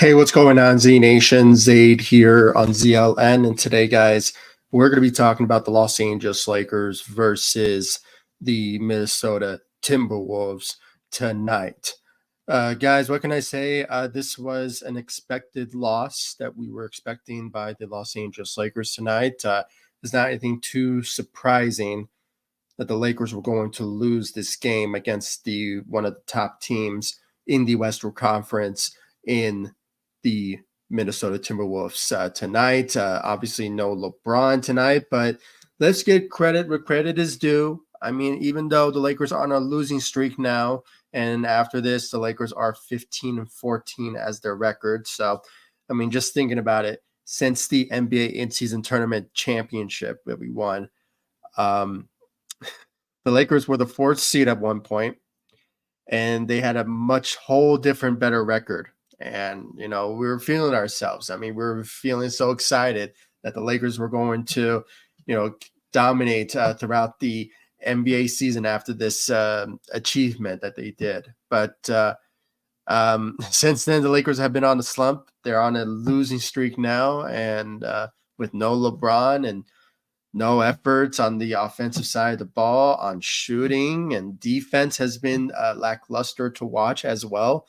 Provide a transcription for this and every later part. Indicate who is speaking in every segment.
Speaker 1: Hey, what's going on, Z Nation? Zaid here on ZLN. And today, guys, we're going to be talking about the Los Angeles Lakers versus the Minnesota Timberwolves tonight. Guys, what can I say? This was an expected loss that we were expecting by the Los Angeles Lakers tonight. It's not anything too surprising that the Lakers were going to lose this game against the one of the top teams in the Western Conference in the Minnesota Timberwolves tonight. Obviously, no LeBron tonight, but let's get credit where credit is due. I mean, even though the Lakers are on a losing streak now, and after this, the Lakers are 15-14 as their record. So, I mean, just thinking about it, since the NBA in-season tournament championship that we won, um, the Lakers were the fourth seed at one point, and they had a much whole different, better record. And, we were feeling ourselves. I mean, we were feeling so excited that the Lakers were going to, dominate throughout the NBA season after this achievement that they did. But since then, the Lakers have been on a slump. They're on a losing streak now, and with no LeBron and no efforts on the offensive side of the ball, on shooting, and defense has been lackluster to watch as well.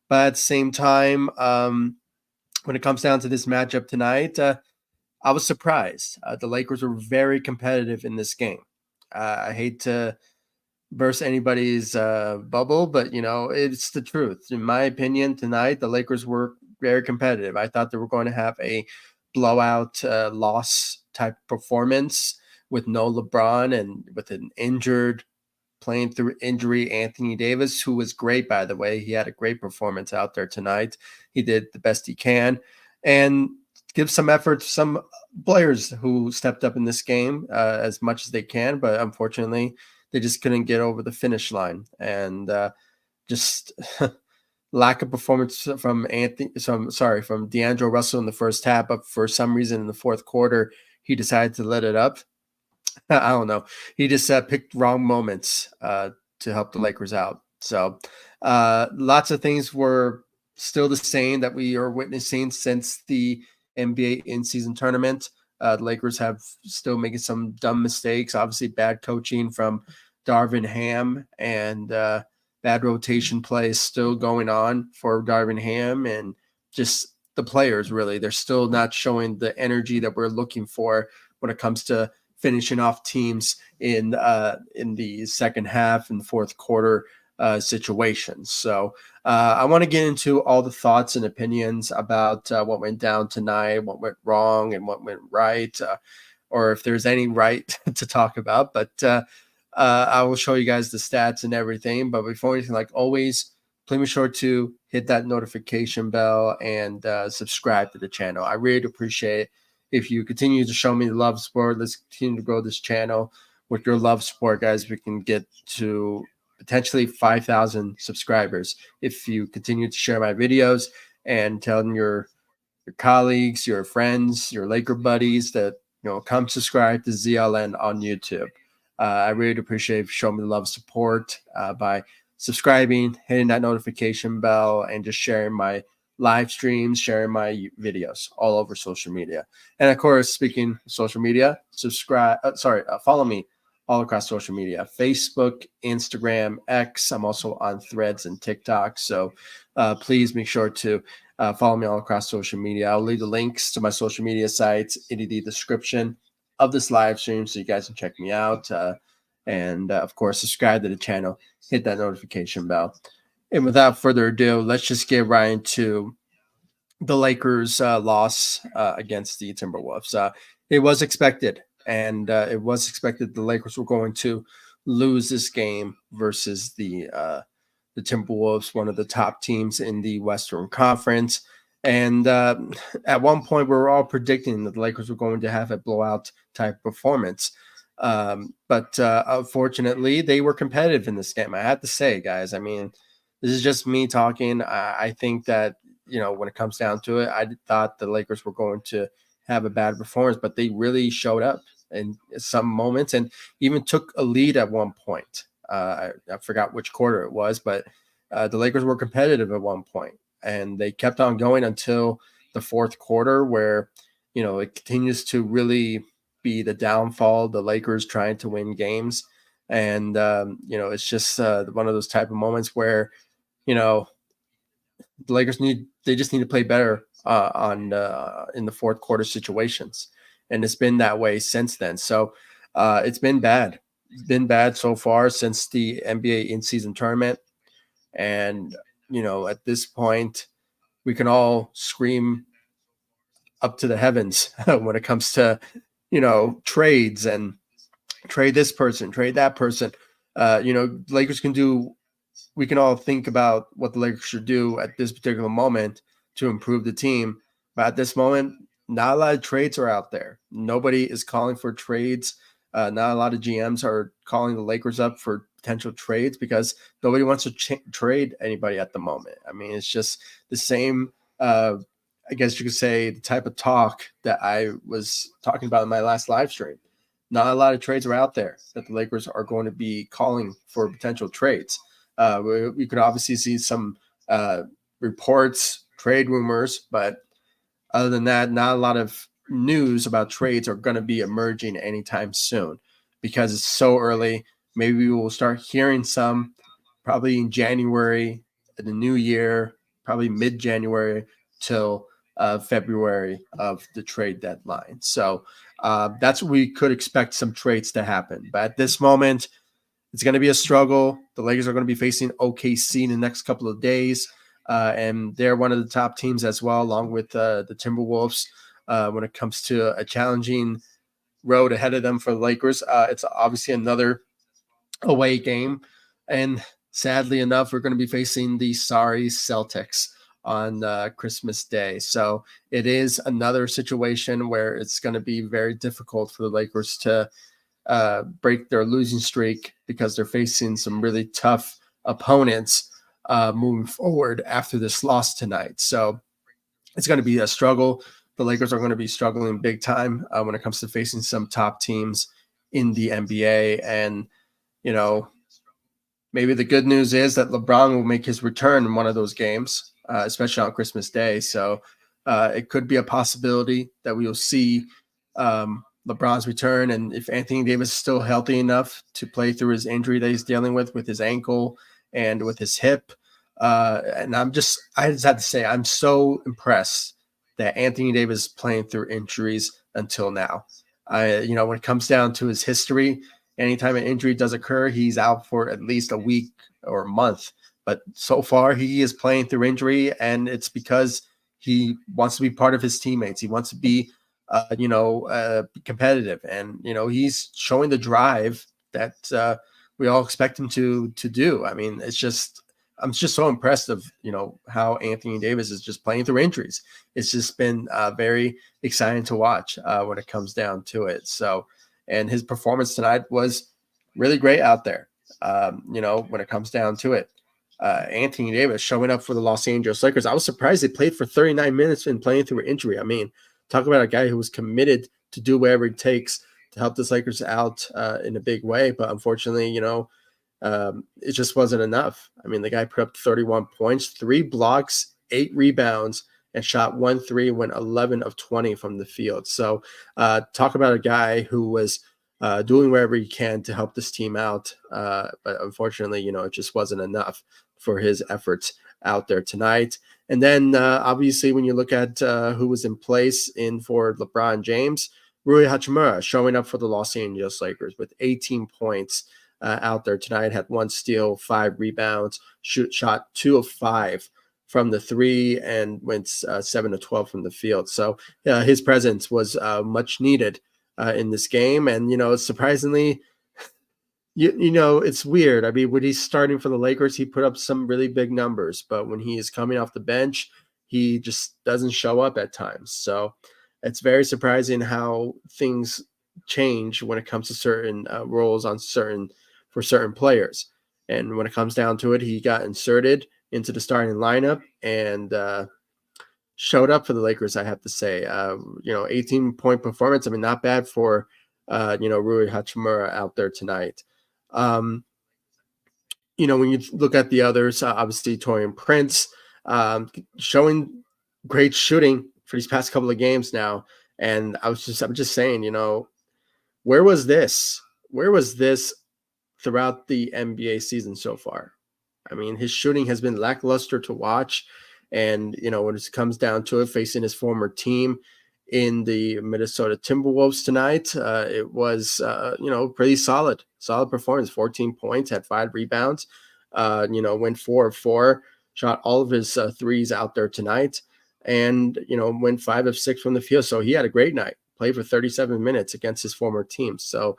Speaker 1: But at the same time, when it comes down to this matchup tonight, I was surprised. The Lakers were very competitive in this game. I hate to burst anybody's bubble, but it's the truth. In my opinion, tonight the Lakers were very competitive. I thought they were going to have a blowout loss type performance with no LeBron and with an injured, playing through injury, Anthony Davis, who was great, by the way. He had a great performance out there tonight. He did the best he can, and give some effort to some players who stepped up in this game as much as they can, but unfortunately they just couldn't get over the finish line. And just lack of performance from D'Angelo Russell in the first half, but for some reason in the fourth quarter, he decided to let it up. I don't know. He just picked wrong moments to help the Lakers out. So lots of things were still the same that we are witnessing since the NBA in-season tournament. The Lakers have still making some dumb mistakes. Obviously, bad coaching from Darvin Ham, and bad rotation play is still going on for Darvin Ham, and just the players, really. They're still not showing the energy that we're looking for when it comes to finishing off teams in the second half and fourth quarter situations. So I want to get into all the thoughts and opinions about what went down tonight, what went wrong, and what went right, or if there's any right to talk about. But I will show you guys the stats and everything. But before anything, like always, please be sure to hit that notification bell and subscribe to the channel. I really appreciate it. If you continue to show me the love support, let's continue to grow this channel. With your love support, guys, we can get to potentially 5,000 subscribers if you continue to share my videos and telling your colleagues, your friends, your Laker buddies that come subscribe to ZLN on YouTube. I really appreciate if you show me the love support by subscribing, hitting that notification bell, and just sharing my live streams, sharing my videos all over social media. And of course, speaking of social media, follow me all across social media: Facebook, Instagram, X. I'm also on Threads and TikTok. So please make sure to follow me all across social media. I'll leave the links to my social media sites in the description of this live stream so you guys can check me out. And of course, subscribe to the channel, hit that notification bell. And without further ado, let's just get right into the Lakers' loss against the Timberwolves. It was expected, and it was expected the Lakers were going to lose this game versus the Timberwolves, one of the top teams in the Western Conference. And at one point, we were all predicting that the Lakers were going to have a blowout type performance. But unfortunately, they were competitive in this game. I have to say, guys, I mean, this is just me talking. I think that, when it comes down to it, I thought the Lakers were going to have a bad performance, but they really showed up in some moments and even took a lead at one point. I forgot which quarter it was, but the Lakers were competitive at one point. and they kept on going until the fourth quarter, where it continues to really be the downfall. The Lakers trying to win games, and it's just one of those type of moments where you know the Lakers just need to play better on in the fourth quarter situations, and it's been that way since then. So it's been bad. It's been bad so far since the NBA in-season tournament, and at this point, we can all scream up to the heavens when it comes to trades and trade this person, trade that person. Lakers can do we can all think about what the Lakers should do at this particular moment to improve the team. But at this moment, not a lot of trades are out there. Nobody is calling for trades. Not a lot of GMs are calling the Lakers up for potential trades because nobody wants to trade anybody at the moment. I mean, it's just the same. I guess you could say the type of talk that I was talking about in my last live stream. Not a lot of trades are out there that the Lakers are going to be calling for potential trades. We could obviously see some reports, trade rumors, but other than that, not a lot of news about trades are going to be emerging anytime soon because it's so early. Maybe we will start hearing some probably in January, in the new year, probably mid-January till February of the trade deadline. So that's what we could expect some trades to happen. But at this moment, it's going to be a struggle. The Lakers are going to be facing OKC in the next couple of days, and they're one of the top teams as well, along with the Timberwolves. When it comes to a challenging road ahead of them for the Lakers, it's obviously another away game, and sadly enough, we're going to be facing the sorry Celtics on Christmas Day. So it is another situation where it's going to be very difficult for the Lakers to break their losing streak because they're facing some really tough opponents moving forward after this loss tonight. So it's going to be a struggle. The Lakers are going to be struggling big time when it comes to facing some top teams in the NBA. And, maybe the good news is that LeBron will make his return in one of those games, especially on Christmas Day. So it could be a possibility that we will see LeBron's return, and if Anthony Davis is still healthy enough to play through his injury that he's dealing with his ankle and with his hip. And I just have to say, I'm so impressed that Anthony Davis is playing through injuries until now. When it comes down to his history, anytime an injury does occur, he's out for at least a week or a month. But so far, he is playing through injury, and it's because he wants to be part of his teammates. He wants to be competitive, and he's showing the drive that we all expect him to do. I mean, I'm just so impressed of how Anthony Davis is just playing through injuries. It's just been very exciting to watch when it comes down to it. So, and his performance tonight was really great out there. When it comes down to it. Anthony Davis showing up for the Los Angeles Lakers. I was surprised they played for 39 minutes and playing through an injury. I mean, talk about a guy who was committed to do whatever it takes to help this Lakers out in a big way. But unfortunately, it just wasn't enough. I mean, the guy put up 31 points, 3 blocks, 8 rebounds, and shot 1 3, went 11 of 20 from the field. So talk about a guy who was doing whatever he can to help this team out. But unfortunately, it just wasn't enough for his efforts out there tonight. And then obviously when you look at who was in place for LeBron James, Rui Hachimura showing up for the Los Angeles Lakers with 18 points out there tonight, had 1 steal, 5 rebounds, shot 2 of 5 from the 3 and went 7 of 12 from the field. So his presence was much needed in this game. And, surprisingly, it's weird. I mean, when he's starting for the Lakers, he put up some really big numbers, but when he is coming off the bench, he just doesn't show up at times. So it's very surprising how things change when it comes to certain roles for certain players. And when it comes down to it, he got inserted into the starting lineup and showed up for the Lakers, I have to say. 18-point performance. I mean, not bad for, Rui Hachimura out there tonight. When you look at the others, obviously Taurean Prince showing great shooting for these past couple of games now. And I'm just saying, where was this? Where was this throughout the NBA season so far? I mean, his shooting has been lackluster to watch. And, when it comes down to it, facing his former team in the Minnesota Timberwolves tonight, it was, pretty solid performance. 14 points, had 5 rebounds, went 4 of 4, shot all of his threes out there tonight, and, went 5 of 6 from the field. So he had a great night, played for 37 minutes against his former team. So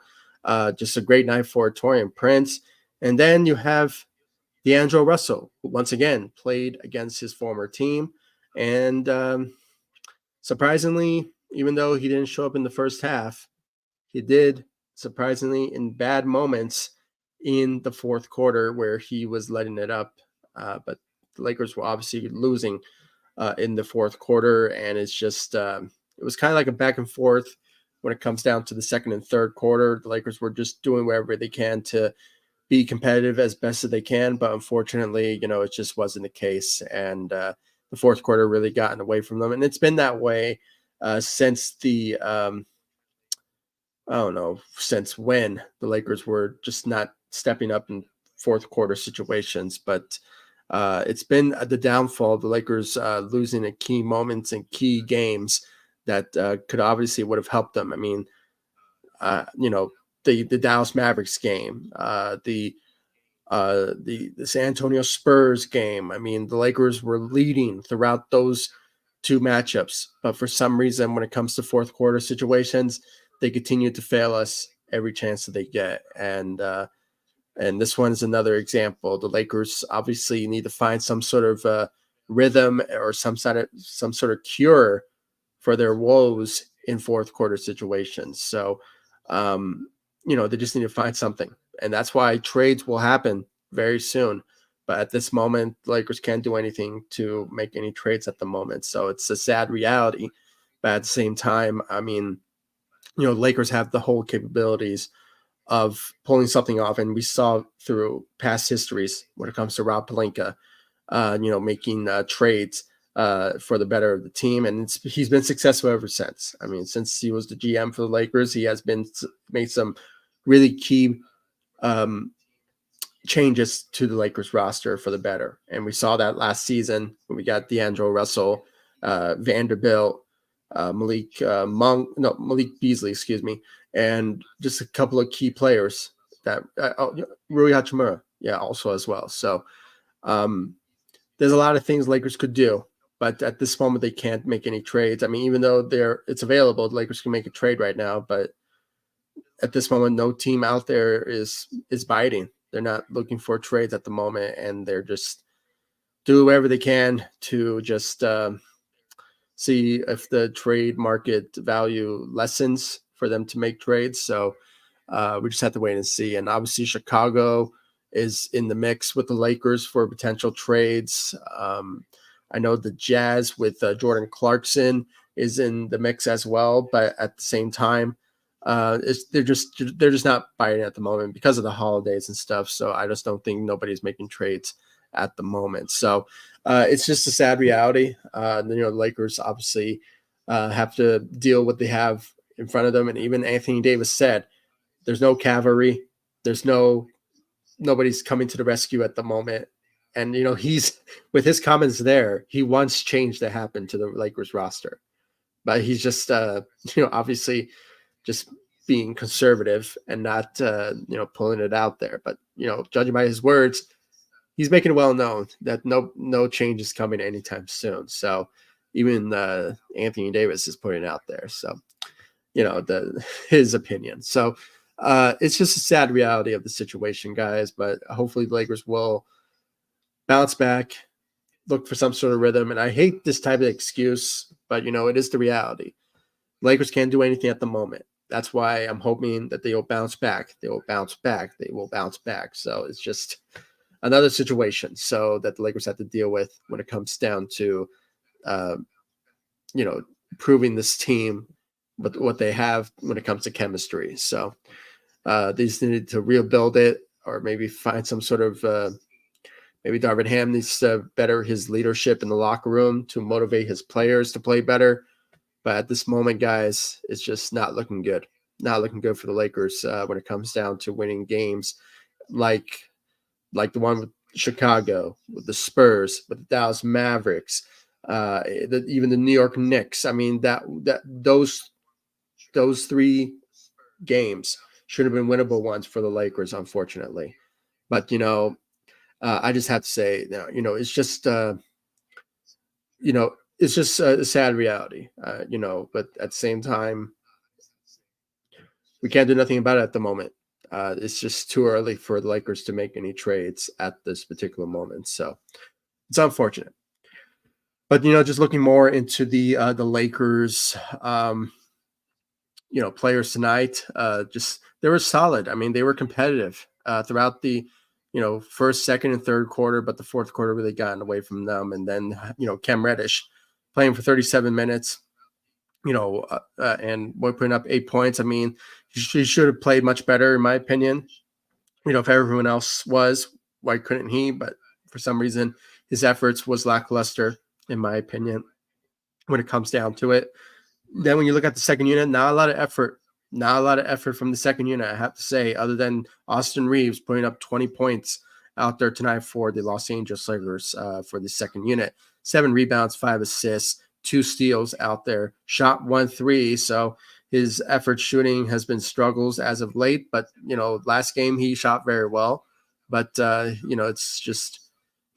Speaker 1: just a great night for Taurean Prince. And then you have D'Angelo Russell, who once again played against his former team. And surprisingly, even though he didn't show up in the first half, he did, surprisingly, in bad moments in the fourth quarter where he was letting it up. But the Lakers were obviously losing in the fourth quarter. And it's just, it was kind of like a back and forth when it comes down to the second and third quarter. The Lakers were just doing whatever they can to be competitive as best as they can. But unfortunately, it just wasn't the case. And the fourth quarter really gotten away from them. And it's been that way since the, I don't know, since when the Lakers were just not stepping up in fourth quarter situations. But it's been the downfall of the Lakers losing at key moments and key games that could obviously would have helped them. I mean, the Dallas Mavericks game, the San Antonio Spurs game. I mean, the Lakers were leading throughout those two matchups, but for some reason, when it comes to fourth quarter situations, they continue to fail us every chance that they get. And this one is another example. The Lakers obviously need to find some sort of rhythm or some sort of cure for their woes in fourth quarter situations. So, they just need to find something. And that's why trades will happen very soon. But at this moment, the Lakers can't do anything to make any trades at the moment. So it's a sad reality. But at the same time, I mean, Lakers have the whole capabilities of pulling something off. And we saw through past histories when it comes to Rob Pelinka, making trades for the better of the team. And he's been successful ever since. I mean, since he was the GM for the Lakers, he has made some really key changes to the Lakers roster for the better. And we saw that last season when we got D'Angelo Russell, Vanderbilt, Malik Beasley, and just a couple of key players that Rui Hachimura, also as well. So there's a lot of things Lakers could do, but at this moment they can't make any trades. I mean, even though it's available, the Lakers can make a trade right now, but at this moment, no team out there is biting. They're not looking for trades at the moment, and they're just do whatever they can to just see if the trade market value lessens for them to make trades. So we just have to wait and see. And obviously, Chicago is in the mix with the Lakers for potential trades. I know the Jazz with Jordan Clarkson is in the mix as well, but at the same time, they're just not biting at the moment because of the holidays and stuff. So I just don't think nobody's making trades at the moment. So it's just a sad reality. The Lakers obviously have to deal with what they have in front of them. And even Anthony Davis said, there's no cavalry. There's nobody's coming to the rescue at the moment. And, he's with his comments there, he wants change to happen to the Lakers roster, but he's just, obviously just being conservative and not, pulling it out there. But, judging by his words, he's making it well known that no change is coming anytime soon. So even Anthony Davis is putting it out there. So, his opinion. So it's just a sad reality of the situation, guys. But hopefully the Lakers will bounce back, look for some sort of rhythm. And I hate this type of excuse, but, it is the reality. Lakers can't do anything at the moment. That's why I'm hoping that they will bounce back. They will bounce back. They will bounce back. So it's just another situation so that the Lakers have to deal with when it comes down to, proving this team what they have when it comes to chemistry. So they just need to rebuild it or maybe find some sort of Maybe Darvin Ham needs to better his leadership in the locker room to motivate his players to play better. But at this moment, guys, it's just not looking good. Not looking good for the Lakers when it comes down to winning games like the one with Chicago, with the Spurs, with the Dallas Mavericks, even the New York Knicks. I mean, those three games should have been winnable ones for the Lakers, unfortunately. But I just have to say, it's just a sad reality, But at the same time, we can't do nothing about it at the moment. It's just too early for the Lakers to make any trades at this particular moment. So it's unfortunate. But just looking more into the Lakers, players tonight, just they were solid. I mean, they were competitive throughout the first, second, and third quarter, but the fourth quarter really gotten away from them. And then Cam Reddish playing for 37 minutes, and we're putting up 8 points. I mean, he should have played much better, in my opinion. If everyone else was, why couldn't he? But for some reason, his efforts was lackluster, in my opinion, when it comes down to it. Then when you look at the second unit, not a lot of effort from the second unit, I have to say, other than Austin Reaves putting up 20 points out there tonight for the Los Angeles Lakers for the second unit. 7 rebounds, 5 assists, 2 steals out there, shot 1 3. So his effort shooting has been struggles as of late, but last game he shot very well. But it's just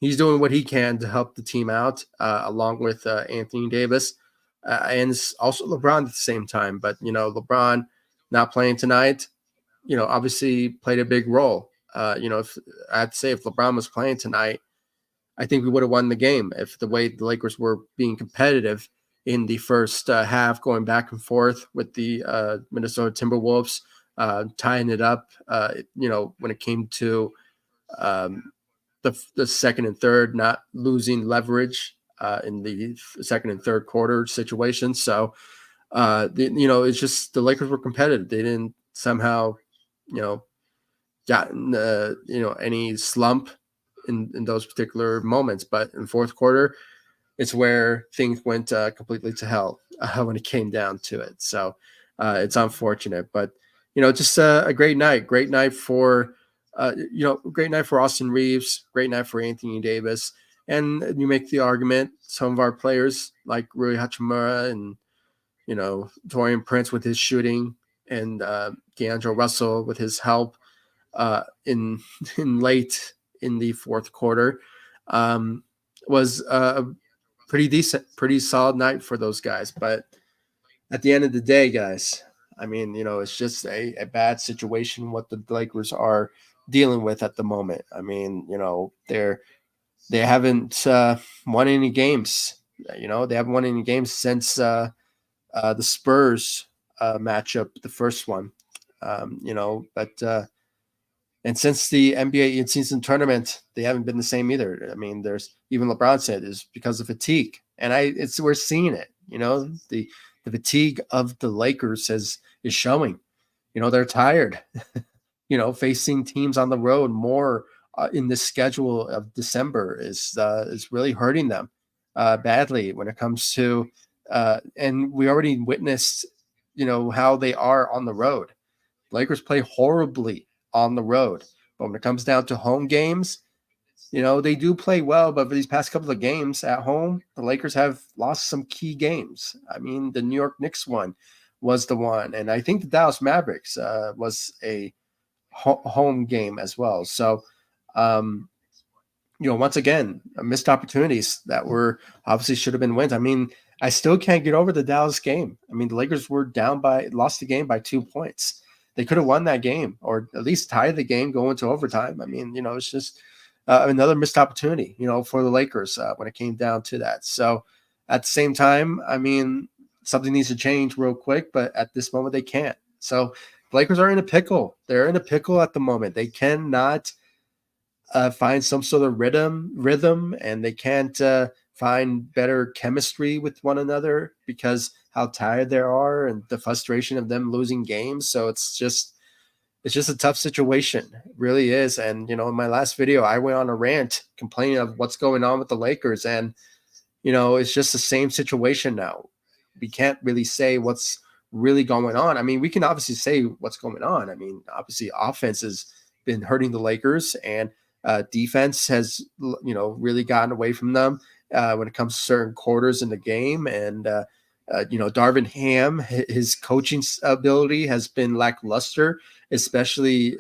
Speaker 1: he's doing what he can to help the team out, along with Anthony Davis, and also LeBron at the same time. But LeBron not playing tonight, obviously played a big role. If I had to say, if LeBron was playing tonight, I think we would have won the game. If the way the Lakers were being competitive in the first half, going back and forth with the Minnesota Timberwolves, tying it up, when it came to the second and third, not losing leverage in the second and third quarter situation. So, it's just the Lakers were competitive. They didn't somehow, gotten, any slump in those particular moments. But in fourth quarter, it's where things went completely to hell when it came down to it. So it's unfortunate, but just a great night. Great night for Austin Reaves. Great night for Anthony Davis. And you make the argument, some of our players like Rui Hachimura and Taurean Prince with his shooting, and D'Angelo Russell with his help in late in the fourth quarter, was a pretty decent, pretty solid night for those guys. But at the end of the day, guys, I mean, it's just a bad situation what the Lakers are dealing with at the moment. I mean, they haven't won any games. They haven't won any games since the Spurs matchup, the first one. But and since the NBA in-season tournament, they haven't been the same either. I mean, there's even LeBron said is because of fatigue, and we're seeing it. The fatigue of the Lakers is showing. They're tired. Facing teams on the road more in this schedule of December is really hurting them badly when it comes to. And we already witnessed, how they are on the road. Lakers play horribly on the road, but when it comes down to home games, they do play well. But for these past couple of games at home, the Lakers have lost some key games. I mean, the New York Knicks one was the one, and I think the Dallas Mavericks was a home game as well. So, once again, missed opportunities that were obviously should have been wins. I mean, I still can't get over the Dallas game. I mean, the Lakers were lost the game by 2 points. They could have won that game, or at least tied the game going to overtime. I mean, it's just another missed opportunity, for the Lakers when it came down to that. So at the same time, I mean, something needs to change real quick, but at this moment they can't. So the Lakers are in a pickle. They're in a pickle at the moment. They cannot find some sort of rhythm, and they can't find better chemistry with one another because how tired they are and the frustration of them losing games. So it's just it's just a tough situation. It really is. And, in my last video, I went on a rant complaining of what's going on with the Lakers. And, it's just the same situation now. We can't really say what's really going on. I mean, we can obviously say what's going on. I mean, obviously, offense has been hurting the Lakers, and defense has, really gotten away from them when it comes to certain quarters in the game. And, Darvin Ham, his coaching ability has been lackluster, especially,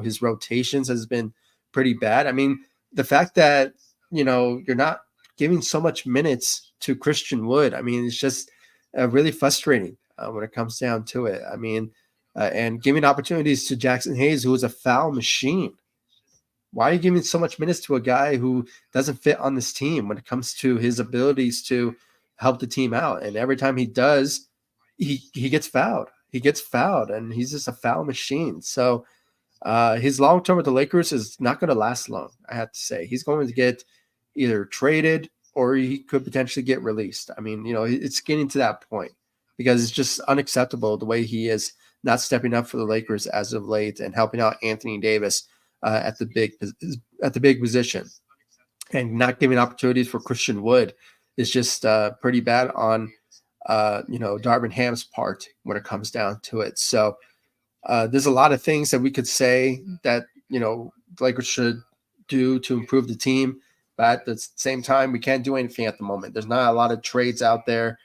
Speaker 1: his rotations has been pretty bad. I mean, the fact that, you're not giving so much minutes to Christian Wood, I mean, it's just really frustrating when it comes down to it. I mean, and giving opportunities to Jackson Hayes, who is a foul machine. Why are you giving so much minutes to a guy who doesn't fit on this team when it comes to his abilities to help the team out? And every time he does, he gets fouled. He gets fouled, and he's just a foul machine. So his long term with the Lakers is not going to last long, I have to say. He's going to get either traded or he could potentially get released. I mean, it's getting to that point because it's just unacceptable the way he is not stepping up for the Lakers as of late and helping out Anthony Davis at the big position, and not giving opportunities for Christian Wood is just pretty bad on Darvin Ham's part when it comes down to it. So there's a lot of things that we could say that the Lakers should do to improve the team, but at the same time, we can't do anything at the moment. There's not a lot of trades out there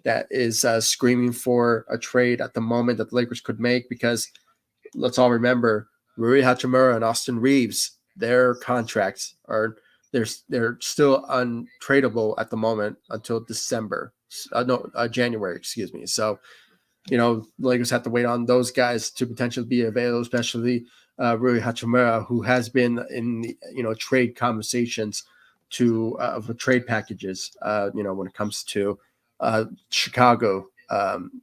Speaker 1: that is screaming for a trade at the moment that the Lakers could make, because let's all remember Rui Hachimura and Austin Reaves, their contracts are they're still untradeable at the moment until January, excuse me. So the Lakers have to wait on those guys to potentially be available, especially Rui Hachimura, who has been in the, trade conversations for trade packages, when it comes to Chicago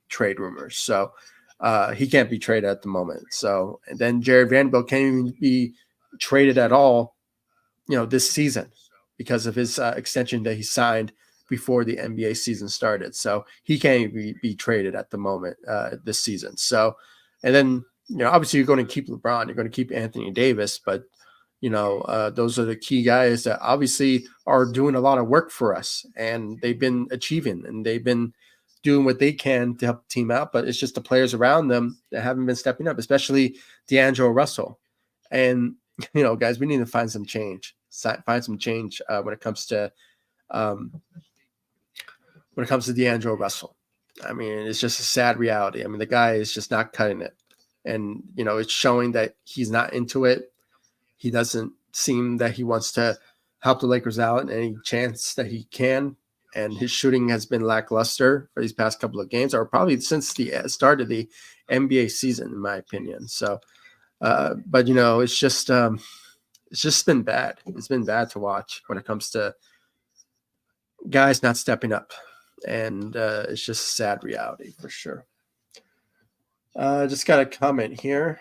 Speaker 1: trade rumors. So he can't be traded at the moment. So, and then Jared Vanderbilt can't even be traded at all, this season because of his extension that he signed before the NBA season started. So he can't be traded at the moment this season. So, and then, obviously you're going to keep LeBron, you're going to keep Anthony Davis, but those are the key guys that obviously are doing a lot of work for us, and they've been achieving and they've been doing what they can to help the team out. But it's just the players around them that haven't been stepping up, Especially D'Angelo Russell. And guys, we need to find some change. When it comes to D'Angelo Russell. I mean, it's just a sad reality. I mean, the guy is just not cutting it, and it's showing that he's not into it. He doesn't seem that he wants to help the Lakers out in any chance that he can. And his shooting has been lackluster for these past couple of games, or probably since the start of the NBA season, in my opinion. So, but it's just been bad. It's been bad to watch when it comes to guys not stepping up, and it's just a sad reality for sure. Just got a comment here.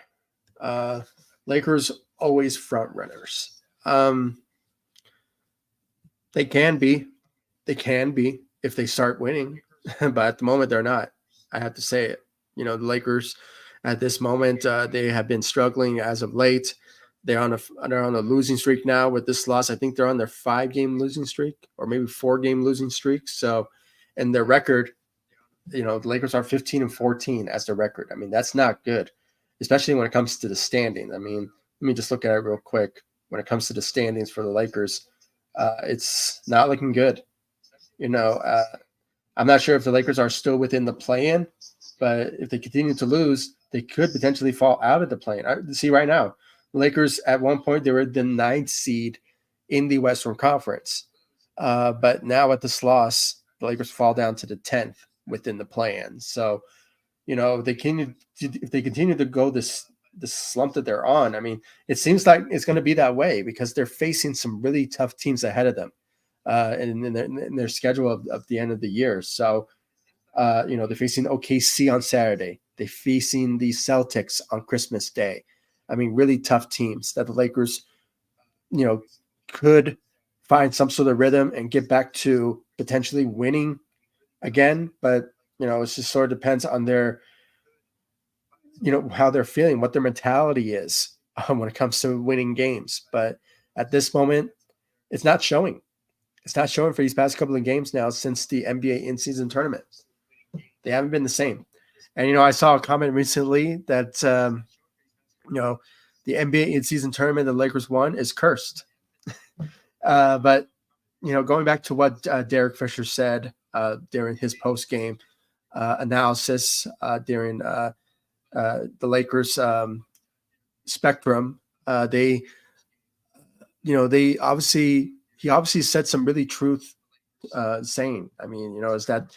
Speaker 1: Lakers always front runners. They can be if they start winning, but at the moment they're not. I have to say it. The Lakers at this moment, they have been struggling as of late. They're on a losing streak now with this loss. I think they're on their 5-game losing streak, or maybe 4-game losing streak. So, and their record, the Lakers are 15-14 as their record. I mean, that's not good, especially when it comes to the standing. I mean, let me just look at it real quick. When it comes to the standings for the Lakers, it's not looking good. I'm not sure if the Lakers are still within the play-in, but if they continue to lose, they could potentially fall out of the play-in. See, right now, the Lakers at one point, they were the 9th seed in the Western Conference. But now with this loss, the Lakers fall down to the 10th within the play-in. So, if they continue to go this slump that they're on, I mean, it seems like it's going to be that way because they're facing some really tough teams ahead of them in their schedule of the end of the year. So, they're facing OKC on Saturday. They're facing the Celtics on Christmas Day. I mean, really tough teams that the Lakers, could find some sort of rhythm and get back to potentially winning again. But, it just sort of depends on their how they're feeling, what their mentality is when it comes to winning games. But at this moment, it's not showing. It's not showing for these past couple of games now since the NBA in-season tournament. They haven't been the same. And I saw a comment recently that the NBA in-season tournament the Lakers won is cursed. But going back to what Derek Fisher said during his post-game analysis during the Lakers spectrum, they he obviously said some really truth saying. I mean, is that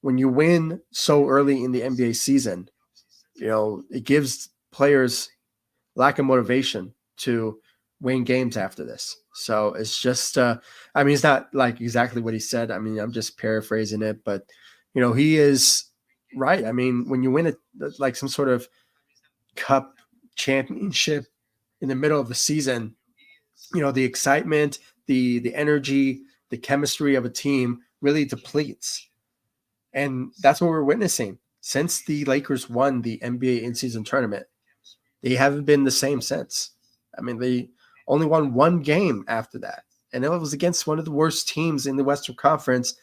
Speaker 1: when you win so early in the NBA season, it gives players lack of motivation to win games after this. So it's just, it's not like exactly what he said. I mean, I'm just paraphrasing it, but he is right. I mean, when you win it, like some sort of cup championship in the middle of the season, the excitement, the energy, the chemistry of a team really depletes. And that's what we're witnessing. Since the Lakers won the NBA in-season tournament, they haven't been the same since. I mean, they only won one game after that. And it was against one of the worst teams in the Western Conference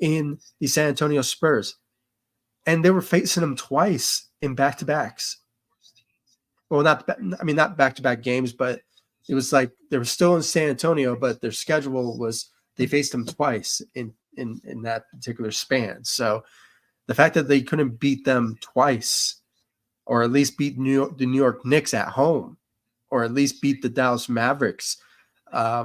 Speaker 1: in the San Antonio Spurs. And they were facing them twice in back-to-backs. Well, not back-to-back games, but it was like they were still in San Antonio, but their schedule was they faced them twice in that particular span. So the fact that they couldn't beat them twice, or at least beat the New York Knicks at home, or at least beat the Dallas Mavericks. I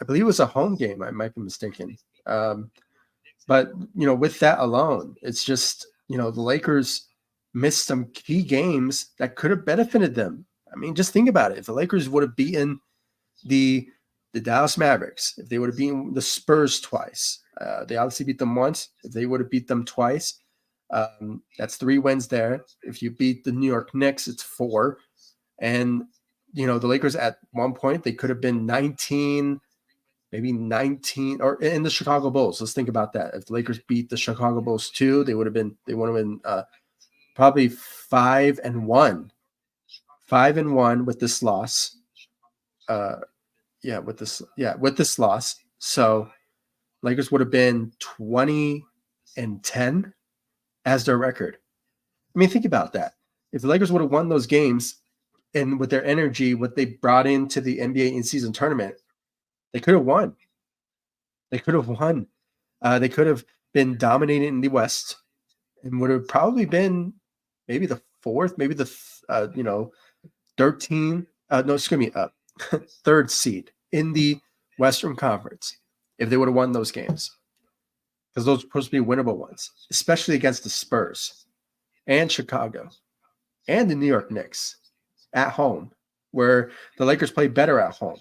Speaker 1: believe it was a home game. I might be mistaken. But, with that alone, it's just, the Lakers missed some key games that could have benefited them. I mean, just think about it. If the Lakers would have beaten the Dallas Mavericks, if they would have beaten the Spurs twice, they obviously beat them once. If they would have beat them twice, that's 3 wins there. If you beat the New York Knicks, it's 4. And, the Lakers at one point, they could have been 19, maybe 19, or in the Chicago Bulls. Let's think about that. If the Lakers beat the Chicago Bulls 2, they would have been probably 5-1. 5-1 with this loss. With this loss. So Lakers would have been 20-10 as their record. I mean, think about that. If the Lakers would have won those games and with their energy, what they brought into the NBA in-season tournament, they could have won. They could have won. They could have been dominating in the West and would have probably been maybe the 4th, maybe the 3rd seed in the Western Conference if they would have won those games. Because those were supposed to be winnable ones, especially against the Spurs and Chicago and the New York Knicks at home, where the Lakers play better at home.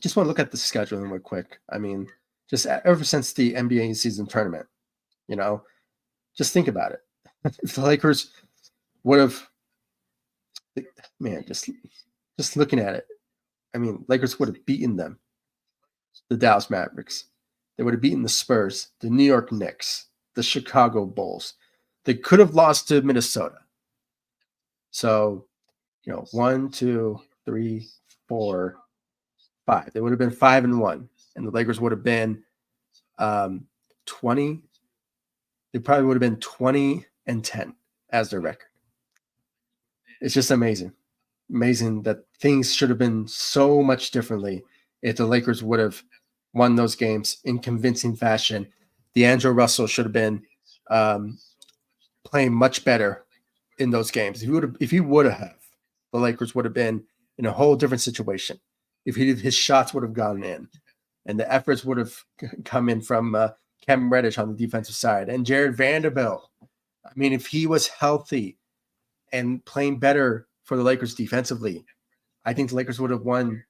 Speaker 1: Just want to look at the schedule real quick. I mean, just ever since the NBA season tournament, just think about it. If the Lakers would have, just looking at it, I mean, Lakers would have beaten them, the Dallas Mavericks. They would have beaten the Spurs, the New York Knicks, the Chicago Bulls. They could have lost to Minnesota. So, 1, 2, 3, 4, 5. They would have been 5-1, and the Lakers would have been 20. They probably would have been 20-10 as their record. It's just amazing that things should have been so much differently if the Lakers would have won those games in convincing fashion. D'Angelo Russell should have been playing much better in those games. If he would have, the Lakers would have been in a whole different situation. If his shots would have gone in, and the efforts would have come in from Cam Reddish on the defensive side and Jared Vanderbilt. I mean, if he was healthy and playing better for the Lakers defensively, I think the Lakers would have won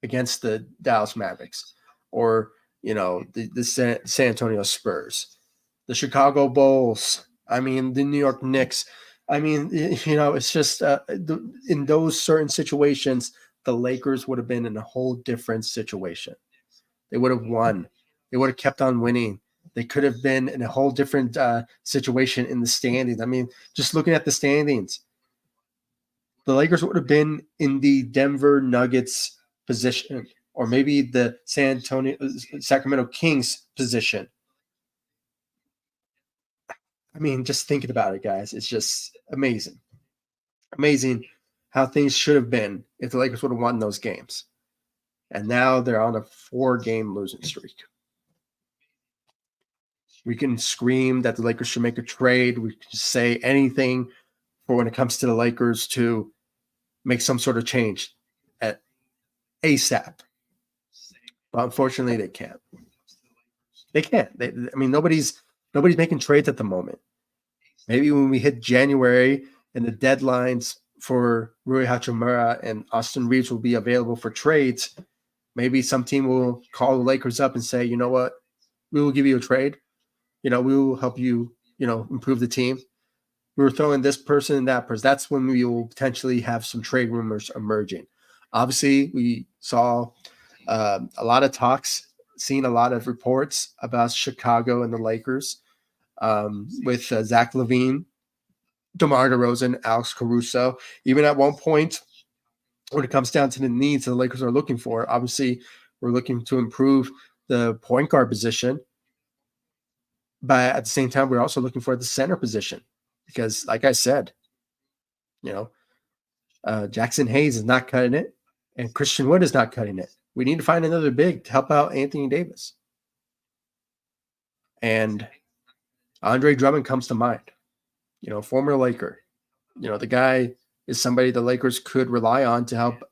Speaker 1: against the Dallas Mavericks or, the San Antonio Spurs, the Chicago Bulls. I mean, the New York Knicks. I mean, it's just in those certain situations, the Lakers would have been in a whole different situation. They would have won. They would have kept on winning. They could have been in a whole different situation in the standings. I mean, just looking at the standings, the Lakers would have been in the Denver Nuggets position, or maybe the Sacramento Kings position. I mean, just thinking about it, guys, it's just amazing. Amazing how things should have been if the Lakers would have won those games. And now they're on a 4-game losing streak. We can scream that the Lakers should make a trade. We can say anything for when it comes to the Lakers to make some sort of change at ASAP. But unfortunately, they can't. They can't. I mean, nobody's making trades at the moment. Maybe when we hit January and the deadlines for Rui Hachimura and Austin Reaves will be available for trades, maybe some team will call the Lakers up and say, you know what, we will give you a trade. We will help you, improve the team. We were throwing this person and that person. That's when we will potentially have some trade rumors emerging. Obviously, we saw a lot of talks, seen a lot of reports about Chicago and the Lakers with Zach LaVine, DeMar DeRozan, Alex Caruso. Even at one point, when it comes down to the needs the Lakers are looking for, obviously, we're looking to improve the point guard position. But at the same time, we're also looking for the center position because, like I said, Jackson Hayes is not cutting it, and Christian Wood is not cutting it. We need to find another big to help out Anthony Davis. And Andre Drummond comes to mind, former Laker. The guy is somebody the Lakers could rely on to help,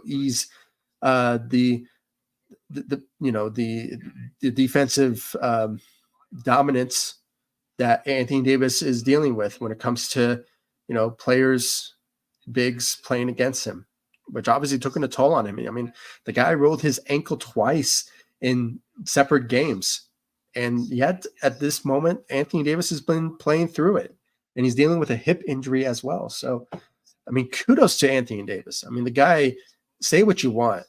Speaker 1: ease the defensive dominance that Anthony Davis is dealing with when it comes to, players, bigs playing against him, which obviously took a toll on him. I mean, the guy rolled his ankle twice in separate games. And yet at this moment, Anthony Davis has been playing through it, and he's dealing with a hip injury as well. So, I mean, kudos to Anthony Davis. I mean, the guy, say what you want.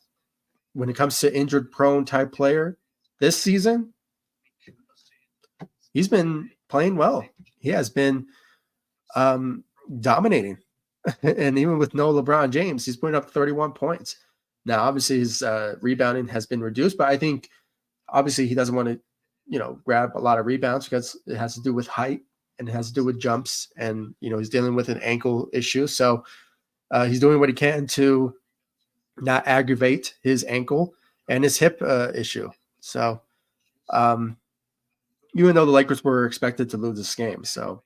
Speaker 1: When it comes to injured prone type player this season, he's been playing well. He has been dominating. And even with no LeBron James, he's putting up 31 points. Now, obviously, his rebounding has been reduced, but I think obviously he doesn't want to, grab a lot of rebounds because it has to do with height and it has to do with jumps. And, he's dealing with an ankle issue. So he's doing what he can to not aggravate his ankle and his hip issue. So even though the Lakers were expected to lose this game. So,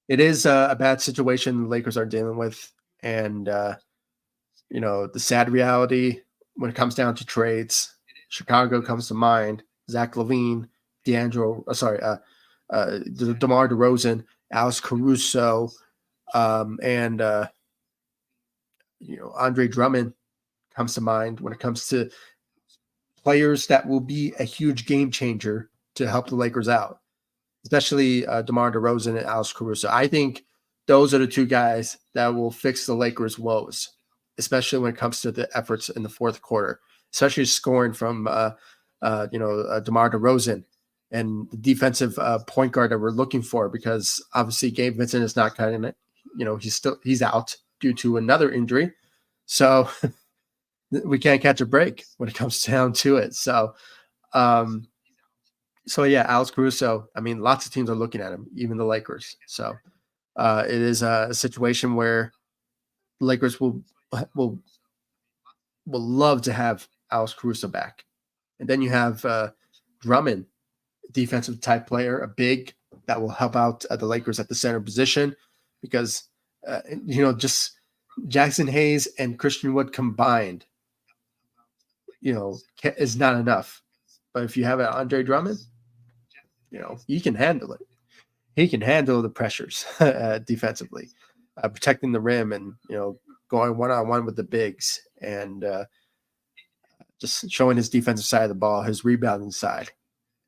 Speaker 1: it is a bad situation the Lakers are dealing with. And, the sad reality when it comes down to trades, Chicago comes to mind. Zach LaVine, DeMar DeRozan, Alex Caruso, and Andre Drummond comes to mind when it comes to players that will be a huge game changer to help the Lakers out, especially DeMar DeRozan and Alex Caruso. I think those are the two guys that will fix the Lakers' woes, especially when it comes to the efforts in the fourth quarter, especially scoring from DeMar DeRozan and the defensive point guard that we're looking for, because obviously Gabe Vincent is not cutting it. He's out due to another injury. So we can't catch a break when it comes down to it. So, yeah, Alex Caruso, I mean, lots of teams are looking at him, even the Lakers. So it is a situation where the Lakers will love to have Alex Caruso back. And then you have Drummond, defensive type player, a big that will help out the Lakers at the center position, because, just Jackson Hayes and Christian Wood combined, is not enough. But if you have an Andre Drummond, he can handle it. He can handle the pressures defensively, protecting the rim and, going one-on-one with the bigs and just showing his defensive side of the ball, his rebounding side.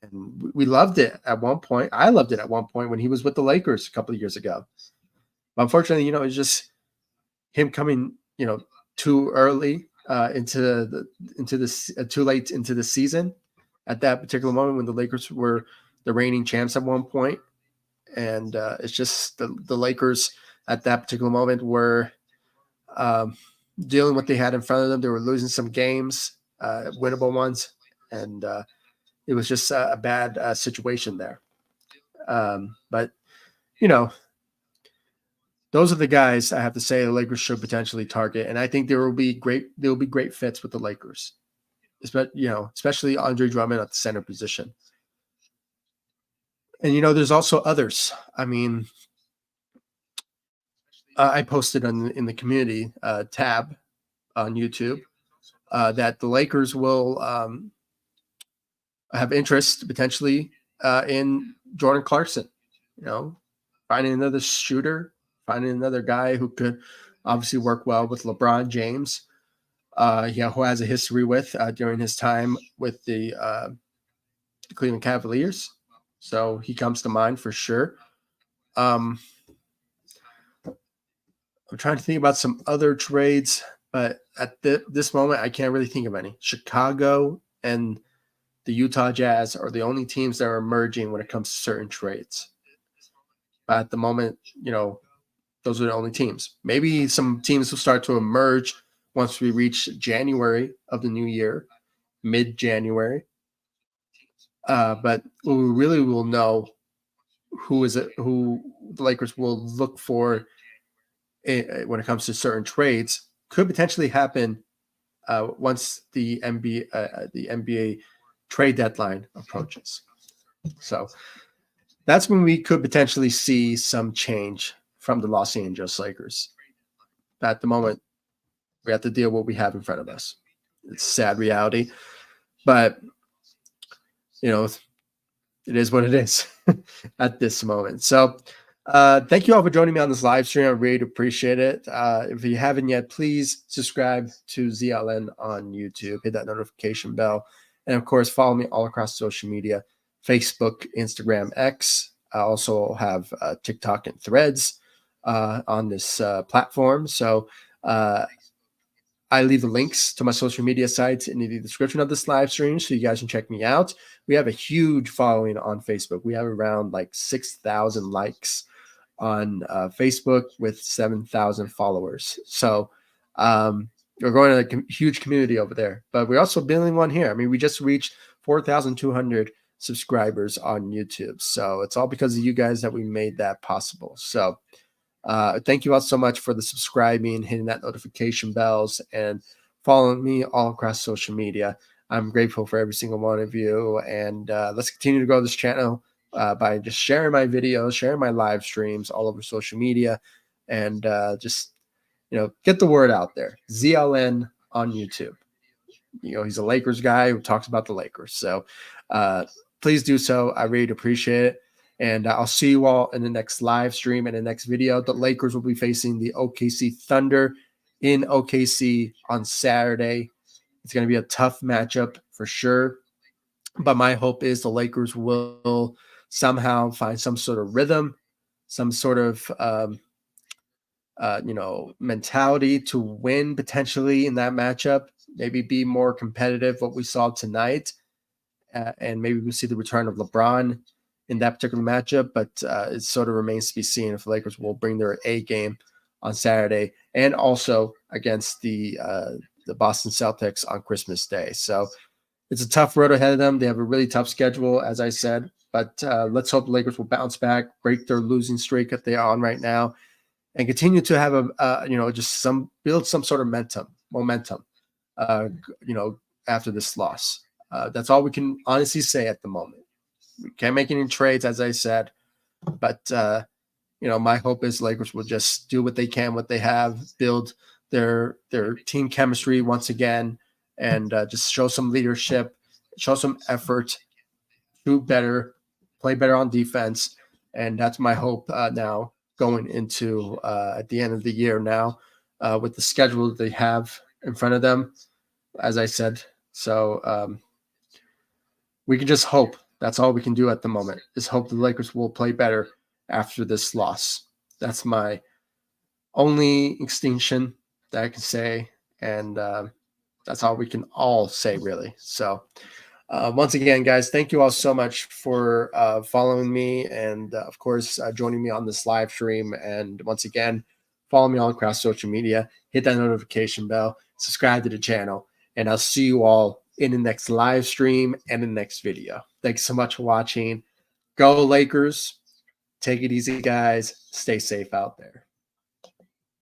Speaker 1: And we loved it at one point. I loved it at one point when he was with the Lakers a couple of years ago. But unfortunately, it's just him coming, too early too late into the season. at that particular moment when the Lakers were the reigning champs at one point. And it's just the Lakers at that particular moment were um, dealing with what they had in front of them. They were losing some games, winnable ones, and it was just a bad situation there. But you know, those are the guys I have to say the Lakers should potentially target, and I think there will be great fits with the Lakers, especially Andre Drummond at the center position. And there's also others. I mean, I posted in the community tab on YouTube that the Lakers will have interest potentially in Jordan Clarkson. Finding another shooter, finding another guy who could obviously work well with LeBron James. Who has a history with during his time with the Cleveland Cavaliers. So he comes to mind for sure. I'm trying to think about some other trades, but at this moment, I can't really think of any. Chicago and the Utah Jazz are the only teams that are emerging when it comes to certain trades. But at the moment, those are the only teams. Maybe some teams will start to emerge once we reach January of the new year, mid-January. But we really will know who the Lakers will look for when it comes to certain trades could potentially happen once the NBA trade deadline approaches. So that's when we could potentially see some change from the Los Angeles Lakers. But at the moment, we have to deal with what we have in front of us. It's a sad reality, but it is what it is at this moment. So thank you all for joining me on this live stream. I really appreciate it. If you haven't yet, please subscribe to ZLN on YouTube. Hit that notification bell. And, of course, follow me all across social media, Facebook, Instagram, X. I also have TikTok and Threads on this platform. So I leave the links to my social media sites in the description of this live stream so you guys can check me out. We have a huge following on Facebook. We have around like 6,000 likes on Facebook with 7,000 followers. So we're going to a huge community over there. But we're also building one here. I mean, we just reached 4,200 subscribers on YouTube. So it's all because of you guys that we made that possible. So thank you all so much for the subscribing, hitting that notification bells, and following me all across social media. I'm grateful for every single one of you. And let's continue to grow this channel by just sharing my videos, sharing my live streams all over social media, and just, get the word out there. ZLN on YouTube. He's a Lakers guy who talks about the Lakers. So please do so. I really appreciate it. And I'll see you all in the next live stream and the next video. The Lakers will be facing the OKC Thunder in OKC on Saturday. It's going to be a tough matchup for sure. But my hope is the Lakers will somehow find some sort of rhythm, some sort of mentality to win potentially in that matchup. Maybe be more competitive, what we saw tonight. And maybe we'll see the return of LeBron in that particular matchup, but it sort of remains to be seen if the Lakers will bring their A game on Saturday and also against the Boston Celtics on Christmas Day. So it's a tough road ahead of them. They have a really tough schedule, as I said, but let's hope the Lakers will bounce back, break their losing streak that they are on right now, and continue to have build some sort of momentum, after this loss. That's all we can honestly say at the moment. We can't make any trades, as I said, but my hope is Lakers will just do what they can, what they have, build their team chemistry once again, and just show some leadership, show some effort, shoot better, play better on defense, and that's my hope now going into at the end of the year now with the schedule that they have in front of them, as I said. So we can just hope. That's all we can do at the moment is hope the Lakers will play better after this loss. That's my only extinction that I can say. And that's all we can all say, really. So Once again, guys, thank you all so much for following me and, of course, joining me on this live stream. And once again, follow me all across social media, hit that notification bell, subscribe to the channel, and I'll see you all in the next live stream and the next video. Thanks so much for watching. Go Lakers. Take it easy, guys. Stay safe out there.